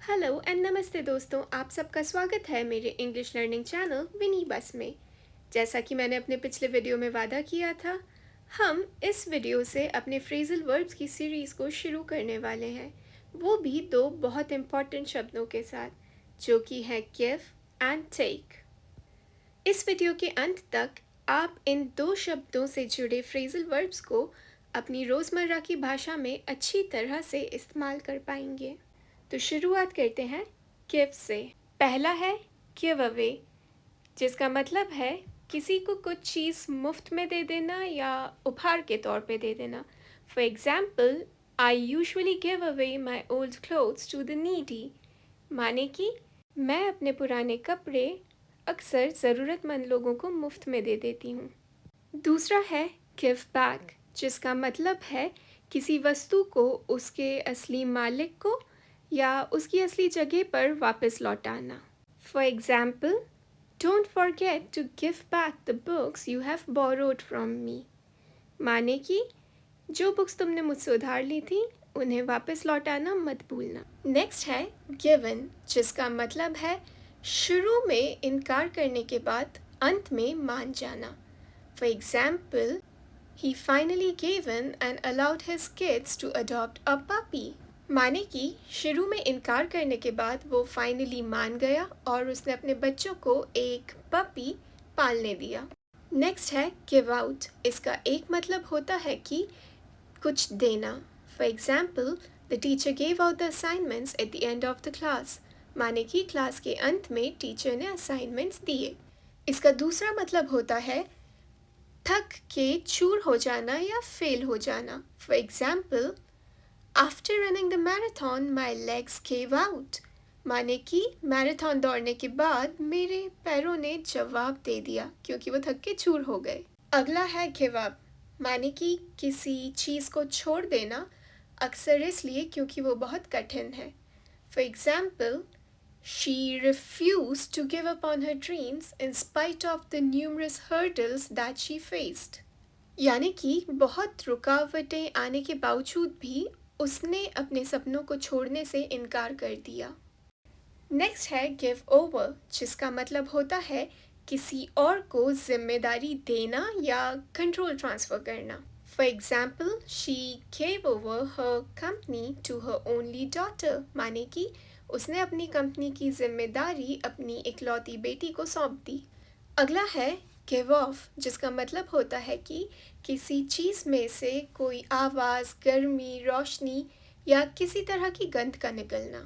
Hello and नमस्ते दोस्तों, आप सबका स्वागत है मेरे इंग्लिश लर्निंग चैनल विनी बस में। जैसा कि मैंने अपने पिछले वीडियो में वादा किया था, हम इस वीडियो से अपने फ्रेजल वर्ब्स की सीरीज़ को शुरू करने वाले हैं, वो भी दो बहुत इम्पॉर्टेंट शब्दों के साथ, जो कि हैं गिव एंड टेक। इस वीडियो के अंत तक आप इन दो शब्दों से जुड़े फ्रेजल वर्ब्स को अपनी रोज़मर्रा की भाषा में अच्छी तरह से इस्तेमाल कर पाएंगे। तो शुरुआत करते हैं गिव से। पहला है गिव अवे, जिसका मतलब है किसी को कुछ चीज़ मुफ्त में दे देना या उपहार के तौर पे दे देना। For example, I usually give away my old clothes to the needy, माने कि मैं अपने पुराने कपड़े अक्सर ज़रूरतमंद लोगों को मुफ्त में दे देती हूँ। दूसरा है गिव बैक, जिसका मतलब है किसी वस्तु को उसके असली मालिक को या उसकी असली जगह पर वापस लौटाना। For example, don't forget to give back the books you have borrowed from me, माने कि जो बुक्स तुमने मुझसे उधार ली थी उन्हें वापस लौटाना मत भूलना। नेक्स्ट है गिवन, जिसका मतलब है शुरू में इनकार करने के बाद अंत में मान जाना। For example, he finally gave in and allowed his kids to adopt a puppy. माने कि शुरू में इनकार करने के बाद वो फाइनली मान गया और उसने अपने बच्चों को एक पपी पालने दिया। नेक्स्ट है गिव आउट। इसका एक मतलब होता है कि कुछ देना। For example, the teacher gave out the assignments at the end of the class, माने कि क्लास के अंत में टीचर ने असाइनमेंट्स दिए। इसका दूसरा मतलब होता है थक के चूर हो जाना या फेल हो जाना। For example, after running the marathon my legs gave out, माने कि मैराथन दौड़ने के बाद मेरे पैरों ने जवाब दे दिया क्योंकि वो थक के चूर हो गए। अगला है गिव अप, माने कि किसी चीज़ को छोड़ देना, अक्सर इसलिए क्योंकि वो बहुत कठिन है। For example, she refused to give up on her dreams in spite of the numerous hurdles that she faced. यानी कि बहुत रुकावटें आने के बावजूद भी उसने अपने सपनों को छोड़ने से इनकार कर दिया। नेक्स्ट है गिव ओवर, जिसका मतलब होता है किसी और को जिम्मेदारी देना या कंट्रोल ट्रांसफ़र करना। For example, she gave over her company to her only daughter, माने कि उसने अपनी कंपनी की जिम्मेदारी अपनी इकलौती बेटी को सौंप दी। अगला है गिव ऑफ, जिसका मतलब होता है कि किसी चीज़ में से कोई आवाज़, गर्मी, रोशनी या किसी तरह की गंध का निकलना।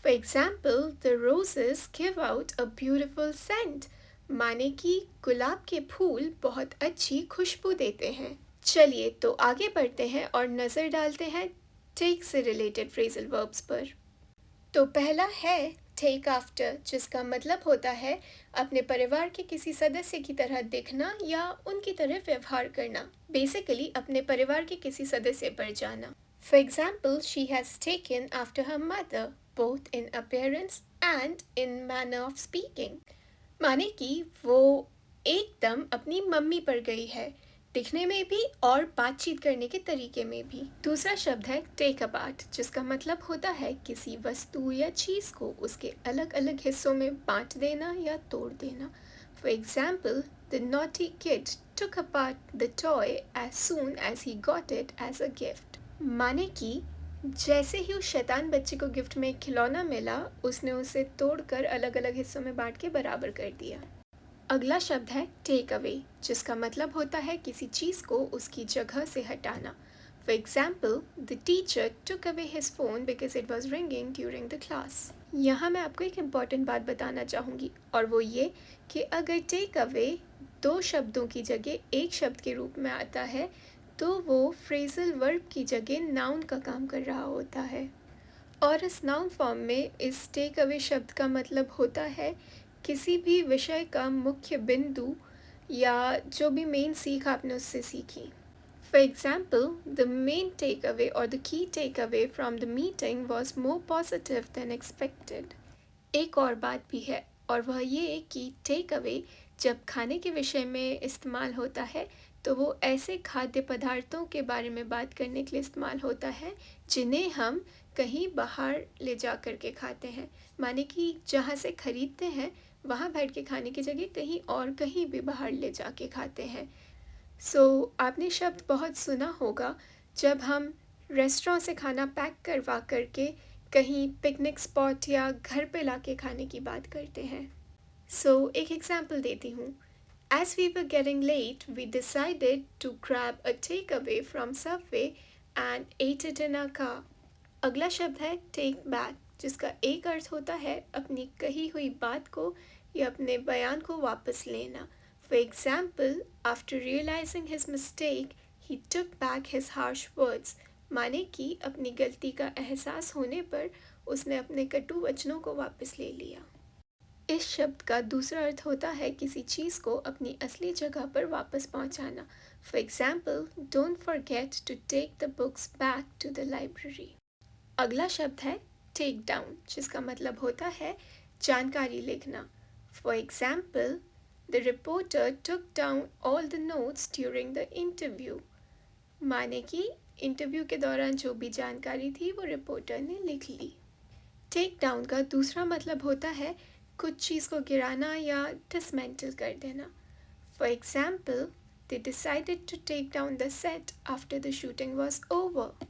For example, the roses give out a beautiful scent, माने कि गुलाब के फूल बहुत अच्छी खुशबू देते हैं। चलिए तो आगे बढ़ते हैं और नज़र डालते हैं टेक से रिलेटेड फ्रेजल वर्ब्स पर। तो पहला है टेक आफ्टर, जिसका मतलब होता है अपने परिवार के किसी सदस्य की तरह दिखना या उनकी तरह व्यवहार करना, बेसिकली अपने परिवार के किसी सदस्य पर जाना। For example, she has taken after her mother both in appearance and in manner of speaking, माने कि वो एकदम अपनी मम्मी पर गई है, दिखने में भी और बातचीत करने के तरीके में भी। दूसरा शब्द है टेक अपार्ट, जिसका मतलब होता है किसी वस्तु या चीज़ को उसके अलग अलग हिस्सों में बांट देना या तोड़ देना। For example, the naughty kid took apart the toy as soon as he got it as a gift, माने कि जैसे ही उस शैतान बच्चे को गिफ्ट में एक खिलौना मिला, उसने उसे तोड़कर अलग अलग हिस्सों में बांट के बराबर कर दिया। अगला शब्द है टेक अवे, जिसका मतलब होता है किसी चीज़ को उसकी जगह से हटाना। For example, the teacher took away his phone because it was ringing during the class. यहाँ मैं आपको एक इम्पॉर्टेंट बात बताना चाहूँगी, और वो ये कि अगर टेक अवे दो शब्दों की जगह एक शब्द के रूप में आता है तो वो फ्रेजल वर्ब की जगह नाउन का काम कर रहा होता है। और इस नाउन फॉर्म में इस टेक अवे शब्द का मतलब होता है किसी भी विषय का मुख्य बिंदु या जो भी मेन सीख आपने उससे सीखी। For example, the main take away और the key take away from the meeting was more positive than expected. एक और बात भी है, और वह ये कि टेक अवे जब खाने के विषय में इस्तेमाल होता है तो वो ऐसे खाद्य पदार्थों के बारे में बात करने के लिए इस्तेमाल होता है जिन्हें हम कहीं बाहर ले जा कर के खाते हैं। माने कि जहाँ से ख़रीदते हैं वहाँ बैठ के खाने की जगह कहीं और कहीं भी बाहर ले जा के खाते हैं। आपने शब्द बहुत सुना होगा जब हम रेस्टोरेंट से खाना पैक करवा करके कहीं पिकनिक स्पॉट या घर पे लाके खाने की बात करते हैं। एक एग्जांपल देती हूँ। As we were getting late, we decided to grab a takeaway from Subway and ate it in our car. अगला शब्द है take back, जिसका एक अर्थ होता है अपनी कही हुई बात को या अपने बयान को वापस लेना। For example, after realizing his mistake, he took back his harsh words. माने कि अपनी गलती का एहसास होने पर उसने अपने कटु वचनों को वापस ले लिया। इस शब्द का दूसरा अर्थ होता है किसी चीज़ को अपनी असली जगह पर वापस पहुंचाना। For example, don't forget to take the books back to the library. अगला शब्द है टेक डाउन, जिसका मतलब होता है जानकारी लिखना। For example, the reporter took down all the notes during the interview. माने कि इंटरव्यू के दौरान जो भी जानकारी थी वो रिपोर्टर ने लिख ली। टेक डाउन का दूसरा मतलब होता है कुछ चीज़ को गिराना या डिसमेंटल कर देना। For example, they decided to take down the set after the shooting was over.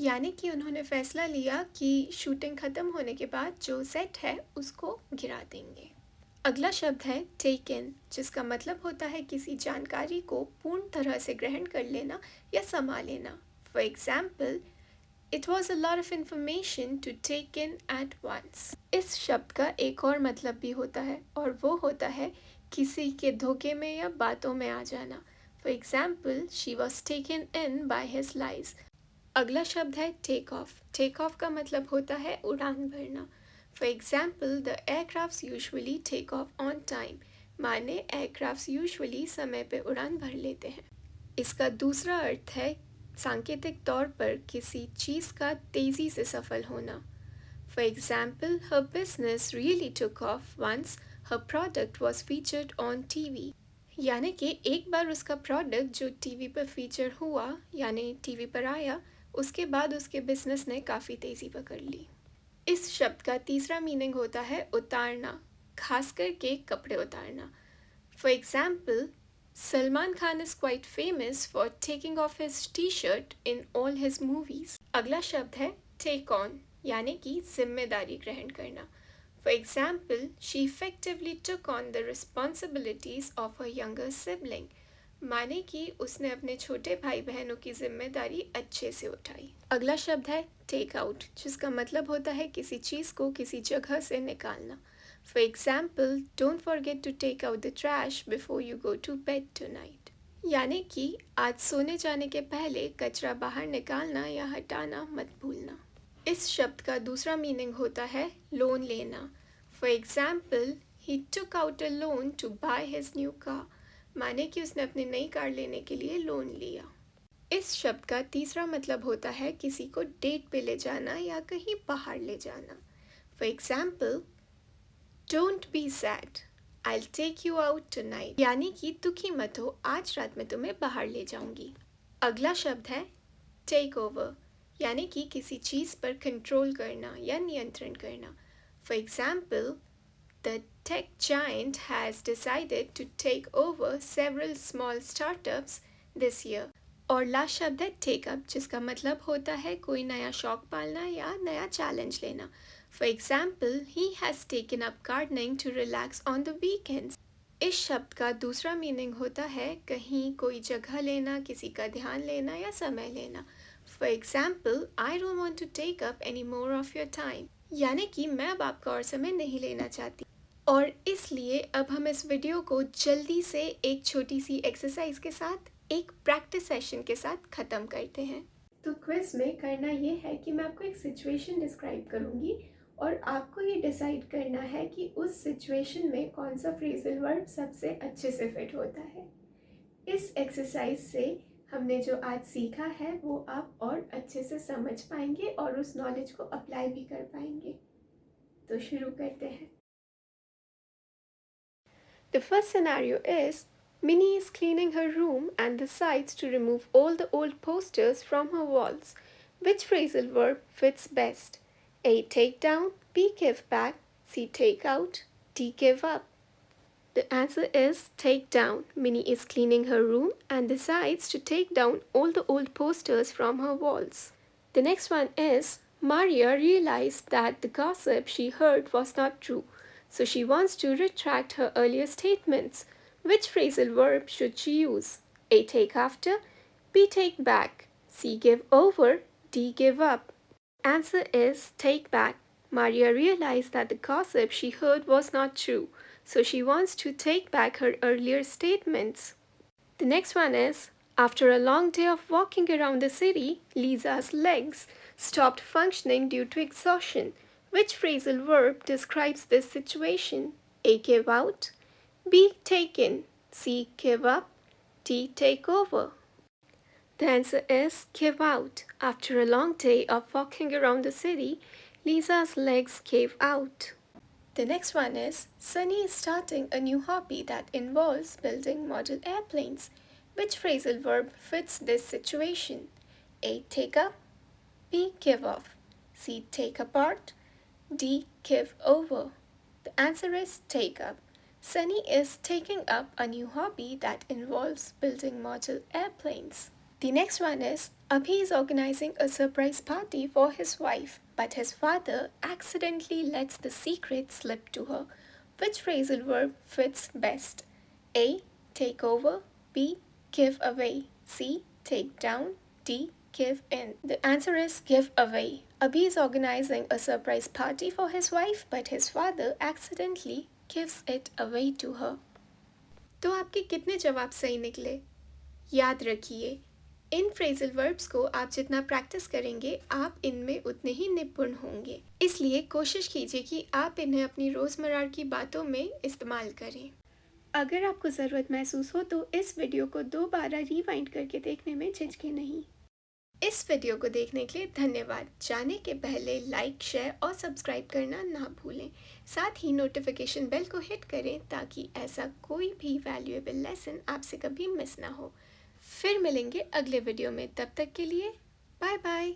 यानी कि उन्होंने फैसला लिया कि शूटिंग ख़त्म होने के बाद जो सेट है उसको गिरा देंगे। अगला शब्द है टेक इन, जिसका मतलब होता है किसी जानकारी को पूर्ण तरह से ग्रहण कर लेना या समा लेना। For example, It was a lot of information to take in at once. इस शब्द का एक और मतलब भी होता है और वो होता है किसी के धोखे में या बातों में आ जाना। For example, she was taken in by his lies. अगला शब्द है take off. Take off का मतलब होता है उड़ान भरना। For example, the aircrafts usually take off on time. माने aircrafts usually समय पे उड़ान भर लेते हैं। इसका दूसरा अर्थ है सांकेतिक तौर पर किसी चीज़ का तेज़ी से सफल होना। For example, her business really took off once her product was featured on TV. यानी कि एक बार उसका प्रोडक्ट जो टीवी पर फीचर हुआ यानी टीवी पर आया, उसके बाद उसके बिजनेस ने काफ़ी तेज़ी पकड़ ली। इस शब्द का तीसरा मीनिंग होता है उतारना, खास करके कपड़े उतारना। For example, Salman Khan is quite famous for taking off his t-shirt in all his movies. अगला शब्द है take on, यानी कि जिम्मेदारी ग्रहण करना। For example, she effectively took on the responsibilities of her younger sibling. माने कि उसने अपने छोटे भाई बहनों की जिम्मेदारी अच्छे से उठाई। अगला शब्द है take out, जिसका मतलब होता है किसी चीज़ को किसी जगह से निकालना। For example, don't forget to take out the trash before you go to bed tonight. यानी कि आज सोने जाने के पहले कचरा बाहर निकालना या हटाना मत भूलना। इस शब्द का दूसरा मीनिंग होता है लोन लेना। For example, he took out a loan to buy his new car. माने कि उसने अपनी नई कार लेने के लिए लोन लिया। इस शब्द का तीसरा मतलब होता है किसी को डेट पे ले जाना या कहीं बाहर ले जाना। For example, Don't be sad. I'll take you out tonight. यानी कि दुखी मत हो, आज रात में तुम्हें बाहर ले जाऊंगी। अगला शब्द है take over, यानी कि किसी चीज़ पर कंट्रोल करना या नियंत्रण करना। For example, the tech giant has decided to take over several small startups this year. और लास्ट शब्द है take up, जिसका मतलब होता है कोई नया शौक पालना या नया चैलेंज लेना। For example, he has taken up gardening to relax on the weekends. इस शब्द का दूसरा मीनिंग होता है कहीं कोई जगह लेना, किसी का ध्यान लेना या समय लेना। For example, I don't want to take up any more of your time. यानी कि मैं अब आपका और समय नहीं लेना चाहती। और इसलिए अब हम इस वीडियो को जल्दी से एक छोटी सी एक्सरसाइज के साथ, एक प्रैक्टिस सेशन के साथ ख़त्म करते हैं। तो क्विज में करना ये है कि मैं आपको एक सिचुएशन डिस्क्राइब करूँगी और आपको ये डिसाइड करना है कि उस सिचुएशन में कौन सा फ्रेजल वर्ब सबसे अच्छे से फिट होता है। इस एक्सरसाइज से हमने जो आज सीखा है वो आप और अच्छे से समझ पाएंगे और उस नॉलेज को अप्लाई भी कर पाएंगे। तो शुरू करते हैं। The first scenario is, Minnie is cleaning her room and decides to remove all the old posters from her walls. Which phrasal verb fits best? A. Take down, B. Give back, C. Take out, D. Give up. The answer is take down. Minnie is cleaning her room and decides to take down all the old posters from her walls. The next one is Maria realized that the gossip she heard was not true, so she wants to retract her earlier statements. Which phrasal verb should she use? A. Take after, B. Take back, C. Give over, D. Give up. Answer is take back. Maria realized that the gossip she heard was not true, so she wants to take back her earlier statements. The next one is after a long day of walking around the city, Lisa's legs stopped functioning due to exhaustion. Which phrasal verb describes this situation? A. Give out, B. Take in, C. Give up, D. Take over. The answer is give out. After a long day of walking around the city, Lisa's legs gave out. The next one is Sunny is starting a new hobby that involves building model airplanes. Which phrasal verb fits this situation? A. Take up, B. Give off, C. Take apart, D. Give over. The answer is take up. Sunny is taking up a new hobby that involves building model airplanes. The next one is Abhi is organizing a surprise party for his wife, but his father accidentally lets the secret slip to her. Which phrasal verb fits best? A. Take over, B. Give away, C. Take down, D. Give in. The answer is give away. Abhi is organizing a surprise party for his wife, but his father accidentally gives it away to her. तो आपके कितने जवाब सही निकले? याद रखिए, इन phrasal verbs को आप जितना प्रैक्टिस करेंगे आप इनमें उतने ही निपुण होंगे, इसलिए कोशिश कीजिए कि आप इन्हें अपनी रोज़मर्रा की बातों में इस्तेमाल करें। अगर आपको ज़रूरत महसूस हो तो इस वीडियो को दोबारा रिवाइंड करके देखने में झिझकें नहीं। इस वीडियो को देखने के लिए धन्यवाद। जाने के पहले लाइक, शेयर और सब्सक्राइब करना ना भूलें। साथ ही नोटिफिकेशन बेल को हिट करें ताकि ऐसा कोई भी वैल्यूएबल लेसन आपसे कभी मिस ना हो। फिर मिलेंगे अगले वीडियो में, तब तक के लिए बाय बाय।